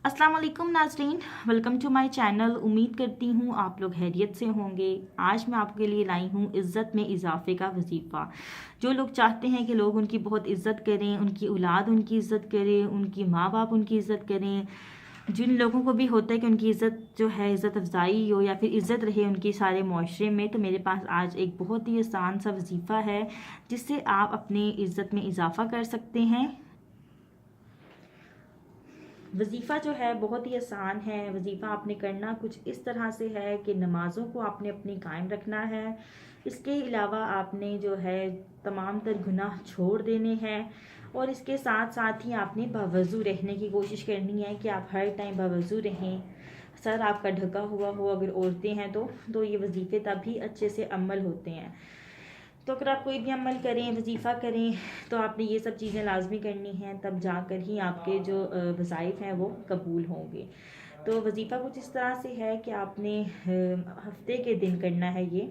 अस्सलाम वालेकुम नाजरीन, वेलकम टू माय चैनल। उम्मीद करती हूँ आप लोग खैरियत से होंगे। आज मैं आपके लिए लाई हूँ इज़्ज़त में इजाफे का वजीफ़ा। जो लोग चाहते हैं कि लोग उनकी बहुत इज़्ज़त करें, उनकी औलाद उनकी इज़्ज़त करे, उनकी माँ बाप उनकी इज़्ज़त करें, जिन लोगों को भी होता है कि उनकी इज़्ज़त जो है इज़्ज़त अफजाई हो या फिर इज़्ज़त रहे उनकी सारे माशरे में, तो मेरे पास आज एक बहुत ही आसान सा वजीफ़ा है जिससे आप अपनी इज़्ज़त में इजाफ़ा कर सकते हैं। वजीफ़ा जो है बहुत ही आसान है। वजीफ़ा आपने करना कुछ इस तरह से है कि नमाज़ों को आपने अपनी कायम रखना है। इसके अलावा आपने जो है तमाम तर गुनाह छोड़ देने हैं और इसके साथ साथ ही आपने बावज़ू रहने की कोशिश करनी है कि आप हर टाइम बावज़ू रहें। सर आपका ढका हुआ हो, अगर औरतें हैं तो ये वजीफ़े तभी अच्छे से अमल होते हैं। तो अगर आप कोई भी अमल करें, वजीफ़ा करें, तो आपने ये सब चीज़ें लाजमी करनी हैं, तब जाकर ही आपके जो वज़ाइफ हैं वो कबूल होंगे। तो वजीफ़ा कुछ इस तरह से है कि आपने हफ्ते के दिन करना है ये।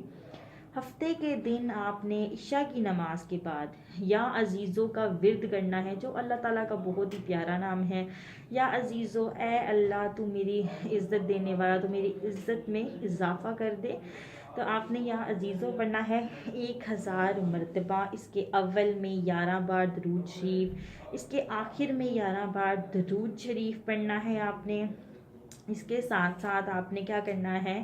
हफ्ते के दिन आपने इशा की नमाज के बाद या अजीज़ों का विर्द करना है, जो अल्लाह ताला का बहुत ही प्यारा नाम है। या अजीज़ो, ए अल्लाह तू मेरी इज़्ज़त देने वाला, तो मेरी इज़्ज़त में इजाफ़ा कर दे। तो आपने या अजीज़ों पढ़ना है 1000 मरतबा। इसके अव्वल में 11 बार दरूद शरीफ, इसके आखिर में 11 बार दरूद शरीफ पढ़ना है आपने। इसके साथ साथ आपने क्या करना है,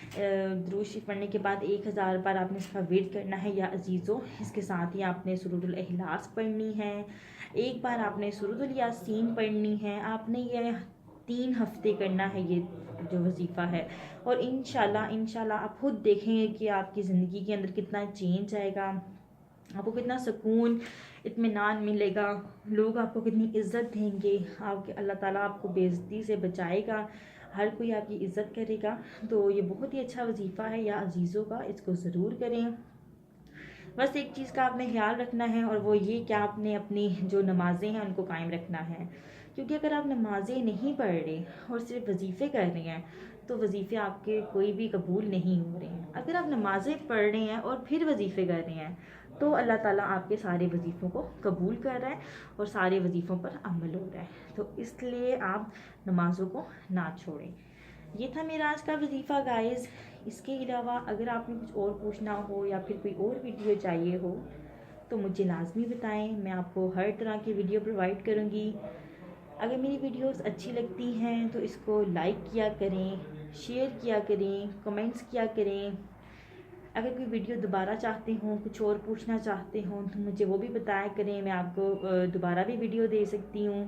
दरूद शरीफ पढ़ने के बाद 1000 बार आपने इसका विर्द करना है या अजीज़ों। इसके साथ ही आपने सूरतुल इखलास पढ़नी है, एक बार आपने सूरतुल यासीन पढ़नी है। आपने ये 3 हफ्ते करना है ये जो वजीफ़ा है, और इंशाल्लाह आप खुद देखेंगे कि आपकी ज़िंदगी के अंदर कितना चेंज आएगा, आपको कितना सुकून इत्मीनान मिलेगा, लोग आपको कितनी इज़्ज़त देंगे, आपके अल्लाह ताला आपको बेइज्जती से बचाएगा, हर कोई आपकी इज़्ज़त करेगा। तो ये बहुत ही अच्छा वजीफ़ा है या अजीज़ों का, इसको ज़रूर करें। बस एक चीज़ का आपने ख्याल रखना है, और वो ये कि आपने अपनी जो नमाज़ें हैं उनको कायम रखना है। क्योंकि अगर आप नमाज़ें नहीं पढ़ रहे और सिर्फ वजीफ़े कर रहे हैं, तो वजीफ़े आपके कोई भी कबूल नहीं हो रहे हैं। अगर आप नमाज़ें पढ़ रहे हैं और फिर वजीफ़े कर रहे हैं, तो अल्लाह ताला आपके सारे वजीफ़ों को कबूल कर रहा है और सारे वजीफ़ों पर अमल हो रहा है। तो इसलिए आप नमाज़ों को ना छोड़ें। ये था मेरा आज का वजीफ़ा गाइस। इसके अलावा अगर आपने कुछ और पूछना हो या फिर कोई और वीडियो चाहिए हो, तो मुझे लाजमी बताएं, मैं आपको हर तरह की वीडियो प्रोवाइड करूँगी। अगर मेरी वीडियोस अच्छी लगती हैं तो इसको लाइक किया करें, शेयर किया करें, कमेंट्स किया करें। अगर कोई वीडियो दोबारा चाहते हों, कुछ और पूछना चाहते हों, तो मुझे वो भी बताया करें, मैं आपको दोबारा भी वीडियो दे सकती हूँ।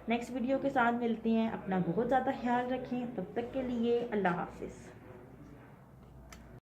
नेक्स्ट वीडियो के साथ मिलते हैं। अपना बहुत ज़्यादा ख्याल रखें। तब तक के लिए अल्लाह हाफिज़।